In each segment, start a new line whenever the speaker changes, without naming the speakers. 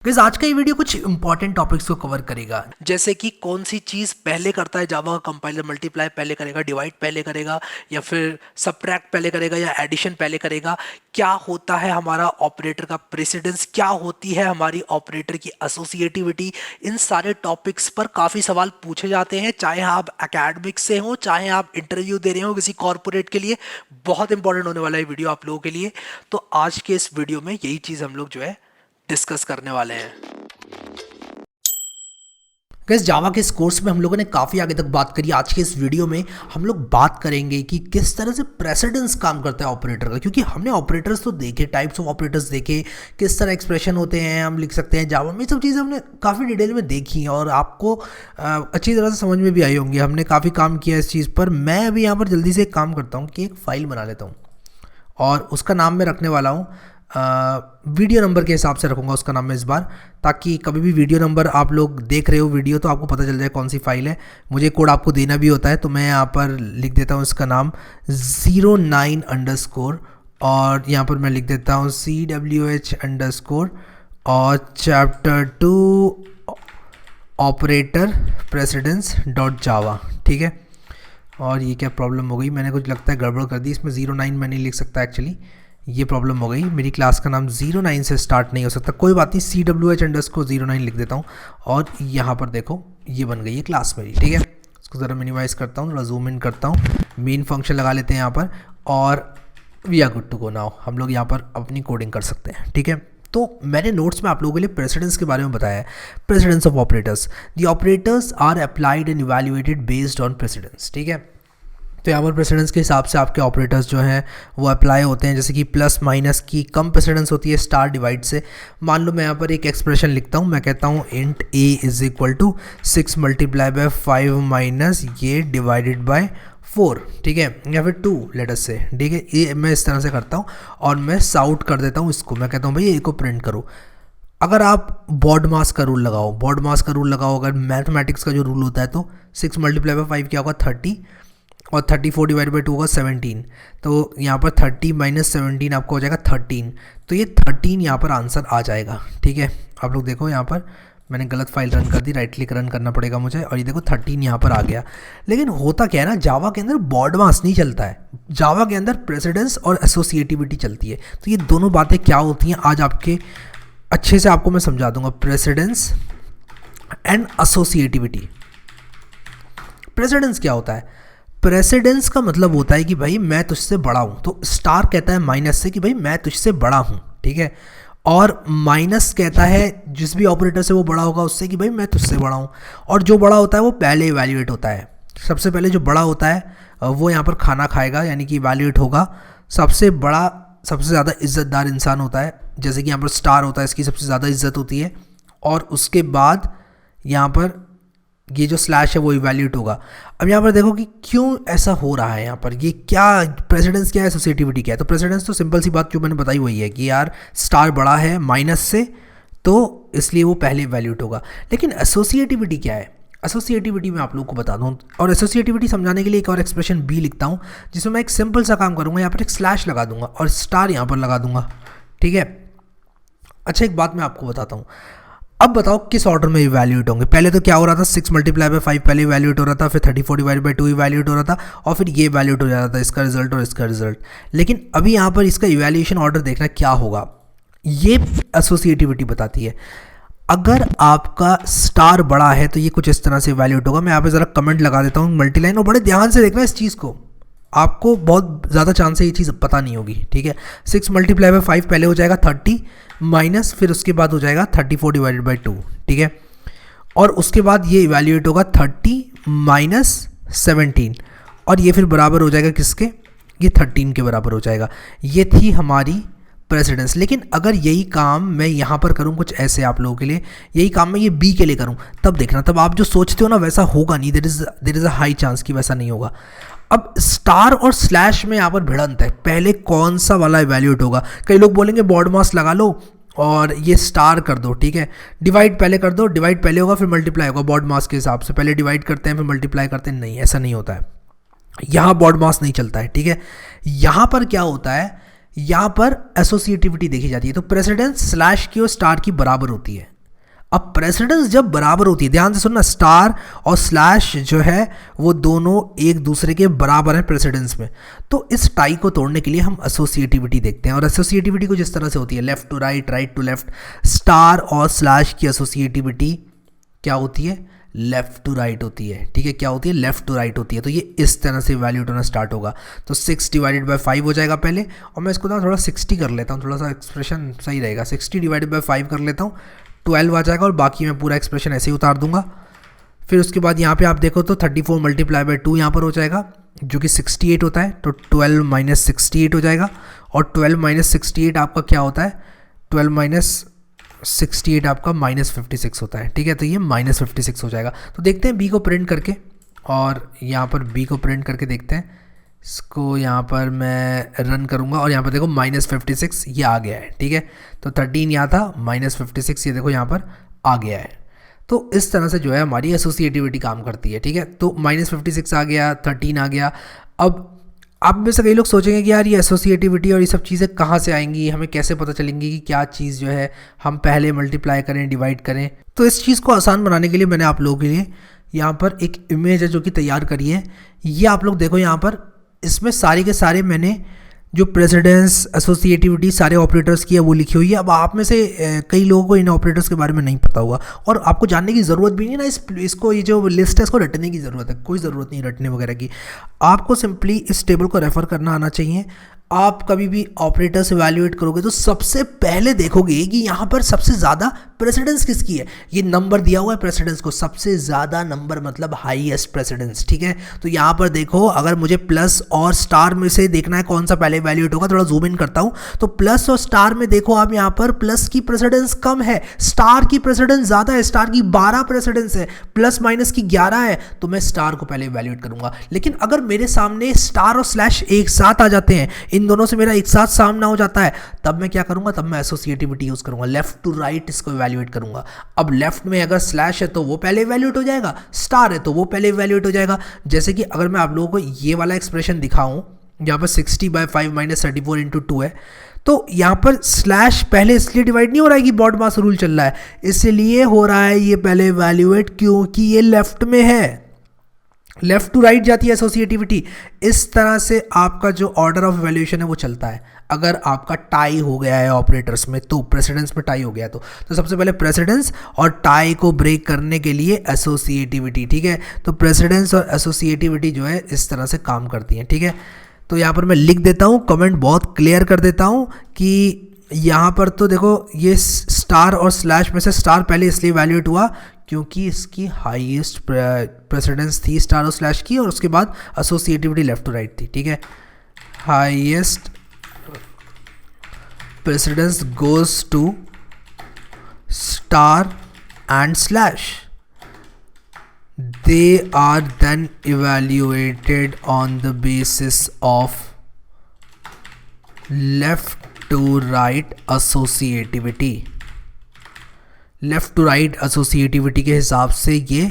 Guys आज का ये वीडियो कुछ इंपॉर्टेंट टॉपिक्स को कवर करेगा, जैसे कि कौन सी चीज़ पहले करता है जावा का कंपाइलर। मल्टीप्लाई पहले करेगा, डिवाइड पहले करेगा, या फिर सबट्रैक्ट पहले करेगा, या एडिशन पहले करेगा। क्या होता है हमारा ऑपरेटर का प्रेसिडेंस, क्या होती है हमारी ऑपरेटर की एसोसिएटिविटी। इन सारे टॉपिक्स पर काफ़ी सवाल पूछे जाते हैं, चाहे आप एकेडमिक्स से हो, चाहे आप इंटरव्यू दे रहे हो किसी कॉर्पोरेट के लिए। बहुत इंपॉर्टेंट होने वाला है वीडियो आप लोगों के लिए। तो आज के इस वीडियो में यही चीज़ हम लोग जो है डिस्कस करने वाले हैं। गाइस जावा के इस कोर्स में हम लोगों ने काफ़ी आगे तक बात करी। आज के इस वीडियो में हम लोग बात करेंगे कि किस तरह से प्रेसिडेंस काम करता है ऑपरेटर का, क्योंकि हमने ऑपरेटर्स तो देखे, टाइप्स ऑफ ऑपरेटर्स देखे, किस तरह एक्सप्रेशन होते हैं, हम लिख सकते हैं जावा में। सब चीज़ें हमने काफ़ी डिटेल में देखी हैं और आपको अच्छी तरह से समझ में भी आई होंगी। हमने काफ़ी काम किया इस चीज़ पर। मैं अभी यहाँ पर जल्दी से एक काम करता हूँ कि एक फ़ाइल बना लेता हूँ और उसका नाम मैं रखने वाला हूँ वीडियो नंबर के हिसाब से रखूँगा उसका नाम मैं इस बार, ताकि कभी भी वीडियो नंबर आप लोग देख रहे हो वीडियो तो आपको पता चल जाए कौन सी फाइल है। मुझे कोड आपको देना भी होता है, तो मैं यहाँ पर लिख देता हूँ इसका नाम 09_ और यहाँ पर मैं लिख देता हूँ CWH_ और चैप्टर 2 ऑपरेटर प्रेसिडेंस .java। ठीक है, और ये क्या प्रॉब्लम हो गई, मैंने कुछ लगता है गड़बड़ कर दी इसमें। 09 मैं नहीं लिख सकता एक्चुअली, ये प्रॉब्लम हो गई। मेरी क्लास का नाम 09 से स्टार्ट नहीं हो सकता, कोई बात नहीं, CWH_09 लिख देता हूँ। और यहाँ पर देखो ये बन गई है क्लास मेरी। ठीक है, इसको ज़रा मिनिमाइज़ करता हूँ, थोड़ा जूम इन करता हूँ, मेन फंक्शन लगा लेते हैं यहाँ पर, और we are good to go now. हम लोग यहाँ पर अपनी कोडिंग कर सकते हैं। ठीक है, तो मैंने नोट्स में आप लोगों के लिए प्रेसिडेंस के बारे में बताया है। Precedence of operators, the operators are applied and evaluated based on precedence. ठीक है, तो यहाँ पर प्रेसिडेंस के हिसाब से आपके ऑपरेटर्स जो हैं वो अप्लाई होते हैं। जैसे कि प्लस माइनस की कम प्रेसिडेंस होती है स्टार डिवाइड से। मान लो मैं यहाँ पर एक एक्सप्रेशन लिखता हूँ, मैं कहता हूँ इंट a = 6 × 5 - ये डिवाइडेड बाय 4। ठीक है, या फिर 2 लेट अस से। ठीक है, ये मैं इस तरह से करता हूँ और मैं साउट कर देता हूँ इसको। मैं कहता हूँ भाई ए को प्रिंट करो। अगर आप BODMAS का रूल लगाओ, BODMAS का रूल लगाओ, अगर मैथमेटिक्स का जो रूल होता है, तो 6 × 5 क्या होगा 30, और 34 / 2 होगा 17। तो यहाँ पर 30 - 17 आपको हो जाएगा 13। तो ये 13 यहाँ पर आंसर आ जाएगा। ठीक है, आप लोग देखो यहाँ पर मैंने गलत फाइल रन कर दी, राइट क्लिक रन करना पड़ेगा मुझे, और ये देखो 13 यहाँ पर आ गया। लेकिन होता क्या है ना, जावा के अंदर BODMAS नहीं चलता है, जावा के अंदर प्रेसिडेंस और एसोसिएटिविटी चलती है। तो ये दोनों बातें क्या होती हैं आज आपके अच्छे से आपको मैं समझा दूंगा। Precedence and associativity. प्रेसिडेंस क्या होता है? प्रेसिडेंस का मतलब होता है कि भाई मैं तुझसे बड़ा हूँ, तो स्टार कहता है माइनस से कि भाई मैं तुझसे बड़ा हूँ। ठीक है, और माइनस कहता है जिस भी ऑपरेटर से वो बड़ा होगा उससे कि भाई मैं तुझसे बड़ा हूँ। और जो बड़ा होता है वो पहले इवैल्यूएट होता है। सबसे पहले जो बड़ा होता है वो यहाँ पर खाना खाएगा, यानी कि इवैल्यूएट होगा। सबसे बड़ा, सबसे ज़्यादा इज्जतदार इंसान होता है, जैसे कि यहाँ पर स्टार होता है, इसकी सबसे ज़्यादा इज्जत होती है। और उसके बाद यहाँ पर ये जो स्लैश है वो इवैल्यूएट होगा। अब यहाँ पर देखो कि क्यों ऐसा हो रहा है। यहाँ पर ये क्या प्रेसिडेंस क्या है, एसोसिएटिविटी क्या है। तो प्रेसिडेंस तो सिंपल सी बात जो मैंने बताई वही है कि यार स्टार बड़ा है माइनस से, तो इसलिए वो पहले इवैल्यूएट होगा। लेकिन एसोसिएटिविटी क्या है? एसोसिएटिविटी मैं आप लोगों को बता दूँ, और एसोसिएटिविटी समझाने के लिए एक और एक्सप्रेशन B लिखता हूँ, जिसमें मैं एक सिंपल सा काम करूँगा। यहाँ पर एक स्लैश लगा दूंगा और स्टार यहाँ पर लगा दूंगा। ठीक है, अच्छा एक बात मैं आपको बताता हूँ। अब बताओ किस ऑर्डर में इवैल्यूएट होंगे। पहले तो क्या हो रहा था, 6 × 5 पहले इवैल्यूएट हो रहा था, फिर 34 / 2 इवैल्यूएट हो रहा था, और फिर ये इवैल्यूएट हो जाता था, इसका रिजल्ट और इसका रिजल्ट। लेकिन अभी यहाँ पर इसका इवैल्यूएशन ऑर्डर देखना क्या होगा, ये एसोसिएटिविटी बताती है। अगर आपका स्टार बड़ा है तो ये कुछ इस तरह से इवैल्यूएट होगा। मैं यहाँ पे ज़रा कमेंट लगा देता हूँ मल्टीलाइन, और बड़े ध्यान से देखना इस चीज़ को, आपको बहुत ज़्यादा चांस है ये चीज़ पता नहीं होगी। ठीक है, 6 × 5 पहले हो जाएगा 30 माइनस, फिर उसके बाद हो जाएगा 34 / 2। ठीक है, और उसके बाद ये इवैल्यूएट होगा 30 - 17, और ये फिर बराबर हो जाएगा किसके, ये 13 के बराबर हो जाएगा। ये थी हमारी प्रेसिडेंस। लेकिन अगर यही काम मैं यहाँ पर करूँ कुछ ऐसे आप लोगों के लिए, यही काम मैं ये B के लिए करूँ, तब देखना, तब आप जो सोचते हो ना वैसा होगा नहीं। There is a high chance कि वैसा नहीं होगा। अब स्टार और स्लैश में यहाँ पर भिड़ंत है, पहले कौन सा वाला इवैल्यूएट होगा। कई लोग बोलेंगे BODMAS लगा लो और ये स्टार कर दो। ठीक है, डिवाइड पहले कर दो, डिवाइड पहले होगा फिर मल्टीप्लाई होगा। BODMAS के हिसाब से पहले डिवाइड करते हैं फिर मल्टीप्लाई करते हैं, नहीं ऐसा नहीं होता है। यहाँ BODMAS नहीं चलता है। ठीक है, यहाँ पर क्या होता है, यहाँ पर एसोसिएटिविटी देखी जाती है। तो प्रेसिडेंस स्लैश की और स्टार की बराबर होती है। अब प्रेसिडेंस जब बराबर होती है, ध्यान से सुनना, स्टार और स्लैश जो है वो दोनों एक दूसरे के बराबर हैं प्रेसिडेंस में, तो इस टाई को तोड़ने के लिए हम एसोसिएटिविटी देखते हैं। और एसोसिएटिविटी को जिस तरह से होती है left to right, right to left, star और स्लैश की एसोसिएटिविटी क्या होती है, लेफ्ट टू राइट होती है। ठीक है, क्या होती है, लेफ्ट टू राइट होती है। तो ये इस तरह से इवैल्यूएट होना स्टार्ट होगा। तो 6 डिवाइडेड बाय 5 हो जाएगा पहले, और मैं इसको ना थोड़ा 60 कर लेता हूँ, थोड़ा सा एक्सप्रेशन सही रहेगा। 60 डिवाइडेड बाय 5 कर लेता हूँ, 12 आ जाएगा, और बाकी मैं पूरा एक्सप्रेशन ऐसे ही उतार दूंगा। फिर उसके बाद यहाँ पे आप देखो तो 34 मल्टीप्लाई बाय 2 यहाँ पर हो जाएगा, जो कि 68 होता है। तो 12 माइनस 68 हो जाएगा, और 12 माइनस 68 आपका क्या होता है, 12 माइनस 68 आपका माइनस 56 होता है। ठीक है, तो ये माइनस 56 हो जाएगा। तो देखते हैं बी को प्रिंट करके, और यहाँ पर बी को प्रिंट करके देखते हैं। इसको यहाँ पर मैं रन करूँगा, और यहाँ पर देखो माइनस 56 ये आ गया है। ठीक है, तो 13 यहाँ था, माइनस 56 ये देखो यहाँ पर आ गया है। तो इस तरह से जो है हमारी एसोसिएटिविटी काम करती है। ठीक है, तो माइनस 56 आ गया, 13 आ गया। अब आप में से कई लोग सोचेंगे कि यार ये एसोसिएटिविटी और ये सब चीज़ें कहाँ से आएंगी, हमें कैसे पता चलेंगी कि क्या चीज़ जो है हम पहले मल्टीप्लाई करें, डिवाइड करें। तो इस चीज़ को आसान बनाने के लिए मैंने आप लोगों के लिए यहाँ पर एक इमेज है जो कि तैयार करी है। ये आप लोग देखो, यहाँ पर इसमें सारे के सारे मैंने जो प्रेसिडेंस, एसोसिएटिविटी, सारे ऑपरेटर्स की है वो लिखी हुई है। अब आप में से कई लोगों को इन ऑपरेटर्स के बारे में नहीं पता होगा, और आपको जानने की ज़रूरत भी नहीं है ना। इसको ये जो लिस्ट है इसको रटने की ज़रूरत है, कोई ज़रूरत नहीं रटने वगैरह की। आपको सिंपली इस टेबल को रेफर करना आना चाहिए। आप कभी भी ऑपरेटर्स इवैल्यूएट करोगे तो सबसे पहले देखोगे कि यहाँ पर सबसे ज़्यादा प्रेसिडेंस किसकी है। ये नंबर दिया हुआ है प्रेसिडेंस को, सबसे ज़्यादा नंबर मतलब हाईएस्ट प्रेसिडेंस। ठीक है, तो यहाँ पर देखो, अगर मुझे प्लस और स्टार में से देखना है कौन सा पहले इवैल्यूएट होगा, थोड़ा जूम इन करता हूँ, तो प्लस और स्टार में देखो आप, यहाँ पर प्लस की प्रेसिडेंस कम है, स्टार की प्रेसिडेंस ज़्यादा है। स्टार की 12 प्रेसिडेंस है, प्लस माइनस की 11 है, तो मैं स्टार को पहले इवैल्यूएट करूँगा। लेकिन अगर मेरे सामने स्टार और स्लैश एक साथ आ जाते हैं, इन दोनों से मेरा एक साथ सामना हो जाता है, तब मैं क्या करूंगा, तब मैं एसोसिएटिविटी यूज करूंगा, लेफ्ट टू राइट इसको इवैल्यूएट करूंगा। अब लेफ्ट में अगर स्लैश है तो वो पहले इवैल्यूएट हो जाएगा, स्टार है तो वो पहले इवैल्यूएट हो जाएगा। जैसे कि अगर मैं आप लोगों को ये वाला एक्सप्रेशन दिखाऊं, यहाँ पर 60 बाय 5 माइनस 34 इंटू 2 है, तो यहाँ पर स्लैश पहले इसलिए डिवाइड नहीं हो रहा है कि बॉड मास रूल चल रहा है, इसलिए हो रहा है ये पहले इवैल्यूएट क्योंकि ये लेफ्ट में है, लेफ्ट टू राइट जाती है एसोसिएटिविटी। इस तरह से आपका जो ऑर्डर ऑफ वैल्यूएशन है वो चलता है। अगर आपका टाई हो गया है ऑपरेटर्स में, तो प्रेसिडेंस में टाई हो गया तो सबसे पहले प्रेसिडेंस और टाई को ब्रेक करने के लिए एसोसिएटिविटी। ठीक है, तो प्रेसिडेंस और एसोसिएटिविटी जो है इस तरह से काम करती हैं। ठीक है, तो यहाँ पर मैं लिख देता हूँ, कमेंट बहुत क्लियर कर देता हूँ कि यहाँ पर तो देखो ये स्टार और स्लैश में से स्टार पहले इसलिए इवैल्यूएट हुआ क्योंकि इसकी हाईएस्ट प्रेसिडेंस थी स्टार और स्लैश की, और उसके बाद एसोसिएटिविटी लेफ्ट टू राइट थी। ठीक है, highest precedence goes to star and slash, they are then evaluated on the basis of left to right associativity। Left to right associativity के हिसाब से ये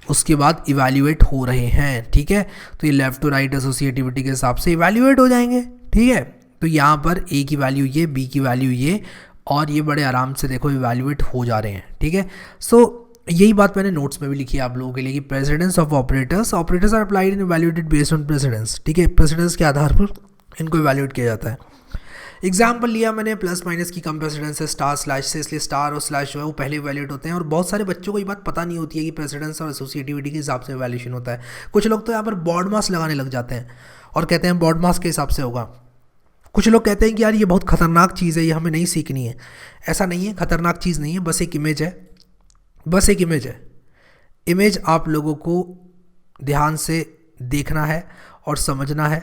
उसके बाद इवैल्यूएट हो रहे हैं। ठीक है, तो ये लेफ्ट टू राइट एसोसिएटिविटी के हिसाब से इवैल्यूएट हो जाएंगे। ठीक है, तो यहाँ पर ए की वैल्यू ये, बी की वैल्यू ये, और ये बड़े आराम से देखो इवैल्यूएट हो जा रहे हैं। ठीक है, सो यही बात मैंने नोट्स में भी लिखी है आप लोगों के लिए कि precedence of operators are applied and evaluated based on precedence. ठीक है, प्रेसिडेंस के आधार पर इनको इवैल्यूएट किया जाता है। एग्जाम्पल लिया मैंने, प्लस माइनस की कम प्रेसिडेंस है स्टार स्लैश से, इसलिए स्टार और स्लैश जो है वो पहले इवैल्यूएट होते हैं। और बहुत सारे बच्चों को ये बात पता नहीं होती है कि प्रेसिडेंस और एसोसिएटिविटी के हिसाब से इवैल्यूएशन होता है। कुछ लोग तो यहाँ पर बॉड मास लगाने लग जाते हैं और कहते हैं बॉड मास के हिसाब से होगा। कुछ लोग कहते हैं कि यार ये बहुत खतरनाक चीज़ है, ये हमें नहीं सीखनी है। ऐसा नहीं है, खतरनाक चीज़ नहीं है, बस एक इमेज है, बस एक इमेज है। इमेज आप लोगों को ध्यान से देखना है और समझना है,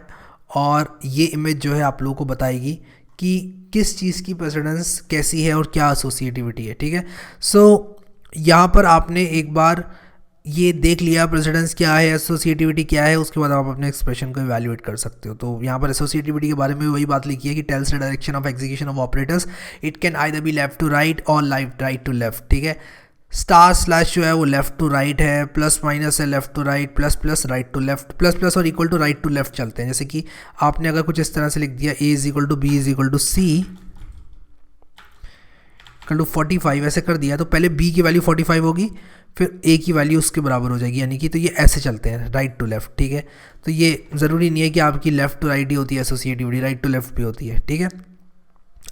और ये इमेज जो है आप लोगों को बताएगी कि किस चीज़ की प्रेसिडेंस कैसी है और क्या एसोसिएटिविटी है। ठीक है, सो यहाँ पर आपने एक बार ये देख लिया प्रेसिडेंस क्या है, एसोसिएटिविटी क्या है, उसके बाद आप अपने एक्सप्रेशन को इवैल्यूएट कर सकते हो। तो यहाँ पर एसोसिएटिविटी के बारे में वही बात लिखी है कि tells the direction of execution of operators, it can either be left to right और राइट टू लेफ्ट। ठीक है, स्टार स्लैश जो है वो लेफ्ट टू राइट है, प्लस माइनस है left to right, plus plus right to left, plus plus और equal to right to left चलते हैं। जैसे कि आपने अगर कुछ इस तरह से लिख दिया A is equal to B is equal to C equal to 45 ऐसे कर दिया, तो पहले बी की वैल्यू 45 होगी, फिर ए की वैल्यू उसके बराबर हो जाएगी, यानी कि तो ये ऐसे चलते हैं राइट टू लेफ्ट, ठीक है। तो ये ज़रूरी नहीं है कि आपकी लेफ्ट टू राइट ही होती है एसोसिएटिविटी, राइट टू लेफ्ट भी होती है, ठीक है।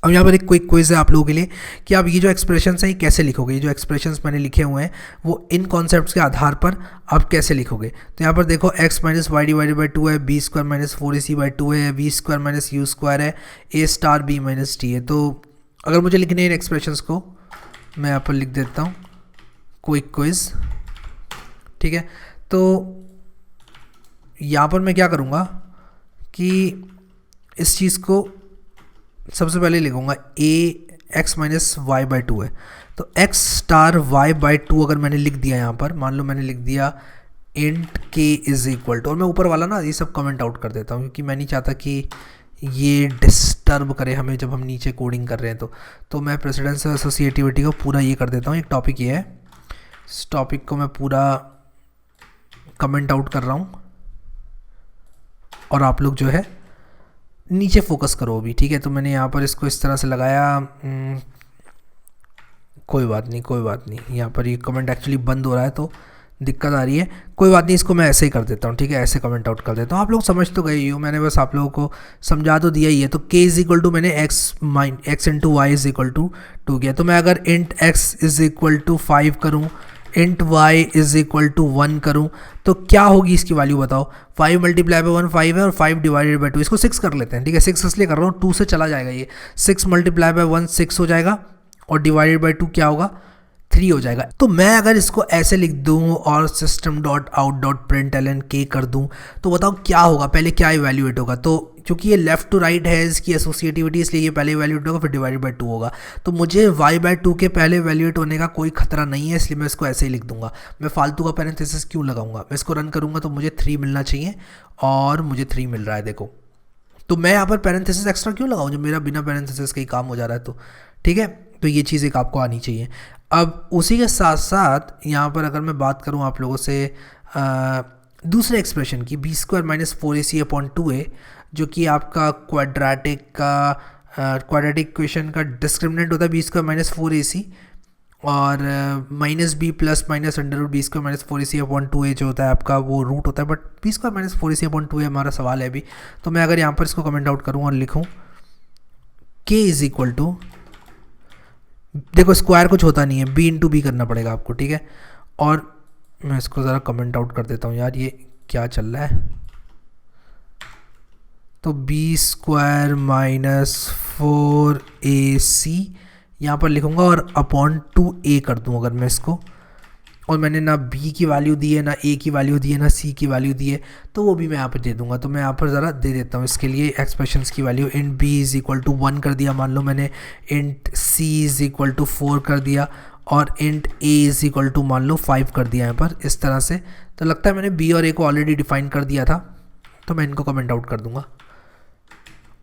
अब यहाँ पर एक क्विक क्विज है आप लोगों के लिए कि आप ये जो एक्सप्रेशंस हैं ये कैसे लिखोगे। ये जो एक्सप्रेशंस मैंने लिखे हुए हैं वो इन कॉन्सेप्ट्स के आधार पर आप कैसे लिखोगे। तो यहाँ पर देखो x minus y divided by 2 है, b square minus 4ac by 2 है, v square minus u square है, a star b minus t है। तो अगर मुझे लिखने हैं इन एक्सप्रेशंस को, मैं यहाँ पर लिख देता हूँ क्विक क्विज, ठीक है। तो यहाँ पर मैं क्या करूँगा कि इस चीज़ को सबसे पहले लिखूँगा ए एक्स माइनस वाई बाई 2 है, तो एक्स स्टार वाई बाई 2 अगर मैंने लिख दिया यहाँ पर, मान लो मैंने लिख दिया इंट के इज इक्वल टू, और मैं ऊपर वाला ना ये सब कमेंट आउट कर देता हूँ क्योंकि मैं नहीं चाहता कि ये डिस्टर्ब करे हमें जब हम नीचे कोडिंग कर रहे हैं। तो मैं प्रेसिडेंस एसोसिएटिविटी को पूरा ये कर देता हूँ। एक टॉपिक ये है, इस टॉपिक को मैं पूरा कमेंट आउट कर रहा हूँ और आप लोग जो है नीचे फोकस करो अभी, ठीक है। तो मैंने यहाँ पर इसको इस तरह से लगाया, कोई बात नहीं, यहाँ पर ये कमेंट एक्चुअली बंद हो रहा है तो दिक्कत आ रही है, कोई बात नहीं, इसको मैं ऐसे ही कर देता हूँ, ठीक है, ऐसे कमेंट आउट कर देता हूँ। आप लोग समझ तो गए ही हो, मैंने बस आप लोगों को समझा तो दिया ही है। तो k इज इक्वल टू मैंने x into y is equal to 2 किया, तो मैं अगर int x is equal to 5 करूँ, int y is equal to 1 करूँ, तो क्या होगी इसकी वैल्यू बताओ। 5 मल्टीप्लाई बाई 1 5 है और 5 डिवाइडेड बाई 2, इसको 6 कर लेते हैं, ठीक है। 6 इसलिए कर रहा हूँ 2 से चला जाएगा ये, 6 मल्टीप्लाई बाई 1 6 हो जाएगा और डिवाइडेड बाई 2 क्या होगा 3 हो जाएगा। तो मैं अगर इसको ऐसे लिख दूँ और system dot out dot print l n के कर दूँ तो बताओ क्या होगा, पहले क्या इवैल्यूएट होगा। तो क्योंकि ये लेफ्ट टू राइट है इसकी एसोसिएटिविटी, इसलिए ये पहले इवैल्यूएट होगा फिर डिवाइडेड बाई 2 होगा। तो मुझे y बाई 2 के पहले इवैल्यूएट होने का कोई खतरा नहीं है, इसलिए मैं इसको ऐसे ही लिख दूंगा। मैं फालतू का पैरेंथेसिस क्यों लगाऊंगा, मैं इसको रन करूंगा तो मुझे 3 मिलना चाहिए और मुझे 3 मिल रहा है, देखो। तो मैं यहाँ पर पैरेंथेसिस एक्स्ट्रा क्यों लगाऊँ जब मेरा बिना पैरेंथेसिस का ही काम हो जा रहा है, तो ठीक है। तो ये चीज़ एक आपको आनी चाहिए। अब उसी के साथ साथ यहाँ पर अगर मैं बात करूँ आप लोगों से दूसरे एक्सप्रेशन की, B square minus 4ac upon 2a, जो कि आपका क्वाड्रेटिक इक्वेशन का डिस्क्रिमिनेंट होता है बी स्क्वायर माइनस 4ac, और minus b plus minus under root b square minus 4ac upon 2a जो होता है आपका वो रूट होता है, but b square minus 4ac upon 2a हमारा सवाल है अभी। तो मैं अगर यहाँ पर इसको कमेंट आउट करूँ और लिखूँ k इज इक्वल टू, देखो स्क्वायर कुछ होता नहीं है, b इंटू बी करना पड़ेगा आपको, ठीक है। और मैं इसको ज़रा कमेंट आउट कर देता हूँ यार, ये क्या चल रहा है। तो बी स्क्वायर माइनस 4ac यहाँ पर लिखूँगा और अपॉन 2a कर दूँ अगर मैं इसको, और मैंने ना b की वैल्यू दी है, ना a की वैल्यू दी है, ना c की वैल्यू दी है, तो वो भी मैं यहाँ पर दे दूँगा। तो मैं यहाँ पर ज़रा दे देता हूँ इसके लिए एक्सप्रेशंस की value. Int b is equal to 1 कर दिया, मान लो मैंने int c is equal to 4 कर दिया, और int a is equal to मान लो 5 कर दिया यहाँ पर इस तरह से। तो लगता है मैंने b और a को ऑलरेडी डिफाइन कर दिया था, तो मैं इनको कमेंट आउट कर दूँगा।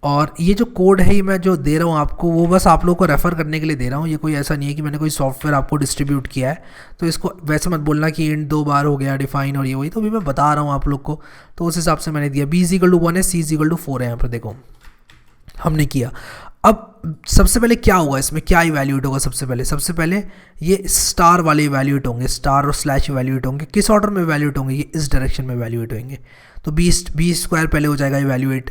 और ये जो कोड है ये मैं जो दे रहा हूँ आपको वो बस आप लोगों को रेफ़र करने के लिए दे रहा हूँ, ये कोई ऐसा नहीं है कि मैंने कोई सॉफ्टवेयर आपको डिस्ट्रीब्यूट किया है। तो इसको वैसे मत बोलना कि इंट 2 बार हो गया डिफाइन और ये वही, तो अभी मैं बता रहा हूँ आप लोग को, तो उस हिसाब से मैंने दिया। b इज इक्वल टू 1 है, c इज इक्वल टू 4 है, यहाँ पर देखो हमने किया। अब सबसे पहले क्या होगा इसमें, क्या इवैल्यूएट होगा सबसे पहले ये स्टार वाले इवैल्यूएट होंगे, स्टार और स्लैश इवैल्यूएट होंगे। किस ऑर्डर में इवैल्यूएट होंगे, ये इस डायरेक्शन में इवैल्यूएट होंगे। तो बी स्क्वायर पहले हो जाएगा इवैल्यूएट,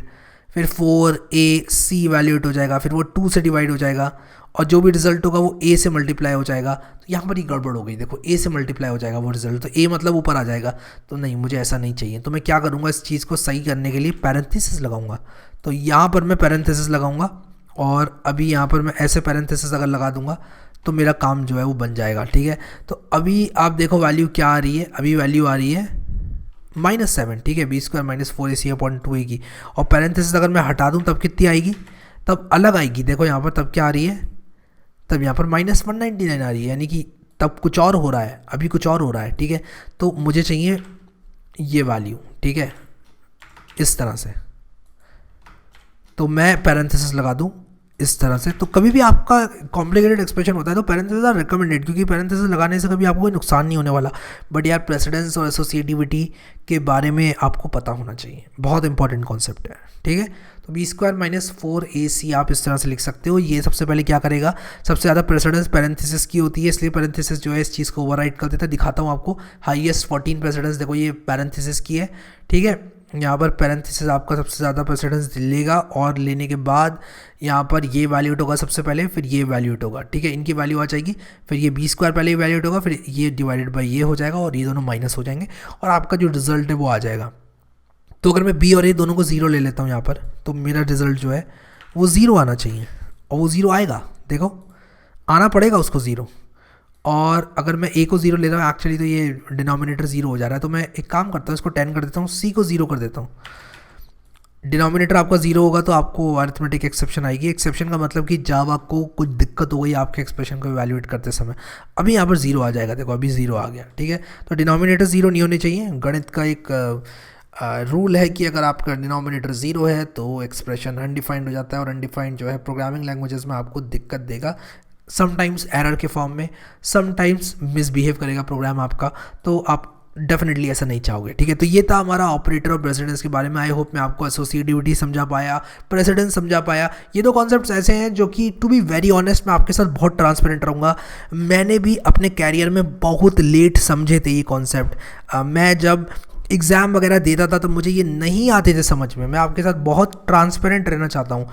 फिर 4ac इवैल्यूएट हो जाएगा, फिर वो 2 से डिवाइड हो जाएगा, और जो भी रिजल्ट होगा वो a से मल्टीप्लाई हो जाएगा। तो यहाँ पर ही गड़बड़ हो गई, देखो a से मल्टीप्लाई हो जाएगा वो रिजल्ट, तो a मतलब ऊपर आ जाएगा, तो नहीं मुझे ऐसा नहीं चाहिए। तो मैं क्या करूँगा, इस चीज़ को सही करने के लिए पैरेंथेसिस लगाऊंगा। तो यहाँ पर मैं पैरेंथेसिस लगाऊंगा, और अभी यहाँ पर मैं ऐसे पैरेंथेसिस अगर लगा दूंगा तो मेरा काम जो है वो बन जाएगा, ठीक है। तो अभी आप देखो वैल्यू क्या आ रही है, अभी वैल्यू आ रही है -7, ठीक है, b square minus 4ac upon 2a की। और पैरेंथेसिस अगर मैं हटा दूँ तब कितनी आएगी, तब अलग आएगी। देखो यहाँ पर तब क्या आ रही है, तब यहाँ पर -199 आ रही है, यानी कि तब कुछ और हो रहा है, अभी कुछ और हो रहा है, ठीक है। तो मुझे चाहिए ये वैल्यू, ठीक है, इस तरह से। तो मैं पैरेंथेसिस लगा दूँ इस तरह से। तो कभी भी आपका कॉम्प्लिकेटेड एक्सप्रेशन होता है तो पैरेंथेसिस आर रिकमेंडेड, क्योंकि पैरेंथेसिस लगाने से कभी आपको कोई नुकसान नहीं होने वाला। बट यार प्रेसिडेंस और एसोसिएटिविटी के बारे में आपको पता होना चाहिए, बहुत इंपॉर्टेंट कॉन्सेप्ट है, ठीक है। तो बी स्क्वायर माइनस 4ac आप इस तरह से लिख सकते हो। ये सबसे पहले क्या करेगा, सबसे ज़्यादा प्रेसिडेंस पैरेंथेसिस की होती है, इसलिए पैरेंथेसिस जो है इस चीज़ को ओवरराइड कर देता है। दिखाता हूँ आपको, हाईएस्ट 14 प्रेसिडेंस देखो ये पैरेंथेसिस की है, ठीक है। यहाँ पर पैरेंथेसिस आपका सबसे ज़्यादा प्रेसिडेंस लेगा, और लेने के बाद यहाँ पर ये वैल्यूट होगा सबसे पहले, फिर ये वैल्यूट होगा, ठीक है। इनकी वैल्यू आ जाएगी, फिर ये बी स्क्वायर पहले वैल्यूट होगा, फिर ये डिवाइडेड बाई ये हो जाएगा, और ये दोनों माइनस हो जाएंगे, और आपका जो रिजल्ट है वो आ जाएगा। तो अगर मैं बी और ए दोनों को ज़ीरो ले लेता हूँ यहाँ पर, तो मेरा रिजल्ट जो है वो ज़ीरो आना चाहिए, और वो ज़ीरो आएगा, देखो आना पड़ेगा उसको ज़ीरो। और अगर मैं ए को ज़ीरो ले रहा हूँ एक्चुअली, तो ये डिनोमिनेटर ज़ीरो हो जा रहा है, तो मैं एक काम करता हूँ, इसको 10 कर देता हूँ, सी को ज़ीरो कर देता हूँ। डिनोमिनेटर आपका ज़ीरो होगा तो आपको अरिथमेटिक एक्सेप्शन आएगी। एक्सेप्शन का मतलब कि जब आपको कुछ दिक्कत हो गई आपके एक्सप्रेशन को इवैल्यूएट करते समय, अभी यहाँ पर ज़ीरो आ जाएगा, देखो अभी ज़ीरो आ गया, ठीक है। तो डिनोमिनेटर ज़ीरो नहीं होने चाहिए। गणित का एक रूल है कि अगर आपका डिनोमिनेटर ज़ीरो है तो एक्सप्रेशन अनडिफाइंड हो जाता है, और अनडिफाइंड जो है प्रोग्रामिंग लैंग्वेजेस में आपको दिक्कत देगा, समटाइम्स एरर के फॉर्म में, समटाइम्स मिसबिहेव करेगा प्रोग्राम आपका, तो आप डेफिनेटली ऐसा नहीं चाहोगे, ठीक है। तो ये था हमारा ऑपरेटर और प्रेसिडेंस के बारे में। आई होप मैं आपको एसोसिएटिविटी समझा पाया, प्रेसिडेंस समझा पाया। ये दो कॉन्सेप्ट्स ऐसे हैं जो कि टू बी वेरी ऑनेस्ट मैं आपके साथ बहुत ट्रांसपेरेंट रहूँगा, मैंने भी अपने कैरियर में बहुत लेट समझे थे ये कॉन्सेप्ट। मैं जब एग्ज़ाम वगैरह देता था तो मुझे ये नहीं आते थे समझ में। मैं आपके साथ बहुत ट्रांसपेरेंट रहना चाहता हूँ,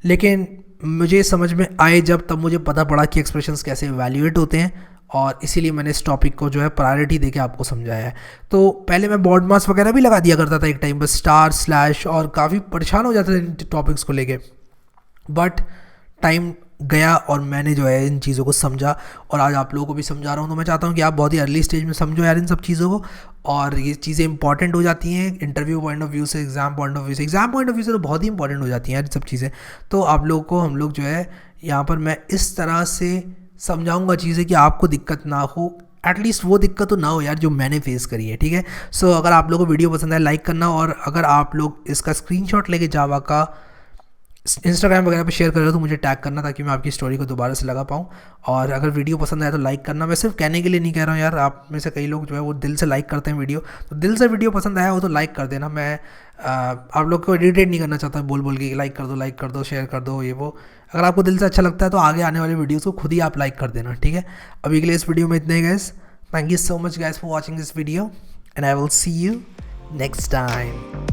लेकिन मुझे समझ में आए जब, तब मुझे पता पड़ा कि एक्सप्रेशंस कैसे इवैल्यूएट होते हैं, और इसीलिए मैंने इस टॉपिक को जो है प्रायोरिटी देके आपको समझाया है। तो पहले मैं बोर्ड मार्क्स वगैरह भी लगा दिया करता था एक टाइम पर, स्टार स्लैश, और काफ़ी परेशान हो जाता था इन टॉपिक्स को लेके। बट टाइम गया और मैंने जो है इन चीज़ों को समझा, और आज आप लोगों को भी समझा रहा हूँ। तो मैं चाहता हूँ कि आप बहुत ही अर्ली स्टेज में समझो यार इन सब चीज़ों को, और ये चीज़ें इंपॉर्टेंट हो जाती हैं इंटरव्यू पॉइंट ऑफ व्यू से, एग्जाम पॉइंट ऑफ व्यू से। एग्जाम पॉइंट ऑफ व्यू से तो बहुत ही इंपॉर्टेंट हो जाती हैं यार सब चीज़ें। तो आप लोगों को हम लोग जो है यहाँ पर मैं इस तरह से समझाऊंगा चीज़ें कि आपको दिक्कत ना हो, एटलीस्ट वो दिक्कत तो ना हो यार जो मैंने फेस करी है, ठीक है। सो अगर आप लोगों को वीडियो पसंद है लाइक करना, और अगर आप लोग इसका स्क्रीनशॉट लेके जावा का इंस्टाग्राम वगैरह पे शेयर कर रहे हो तो मुझे टैग करना, ताकि मैं आपकी स्टोरी को दोबारा से लगा पाऊँ। और अगर वीडियो पसंद आया तो लाइक करना। मैं सिर्फ कहने के लिए नहीं कह रहा हूँ यार, आप में से कई लोग जो है वो दिल से लाइक करते हैं वीडियो, तो दिल से वीडियो पसंद आया हो तो लाइक कर देना। मैं आप लोग को इरिटेट नहीं करना चाहता बोल बोल के लाइक कर दो शेयर कर दो ये वो। अगर आपको दिल से अच्छा लगता है तो आगे आने वाले वीडियोज़ को खुद ही आप लाइक कर देना, ठीक है। अभी के लिए इस वीडियो में इतने ही guys. Thank you so much guys for watching this video, and I will see you next time.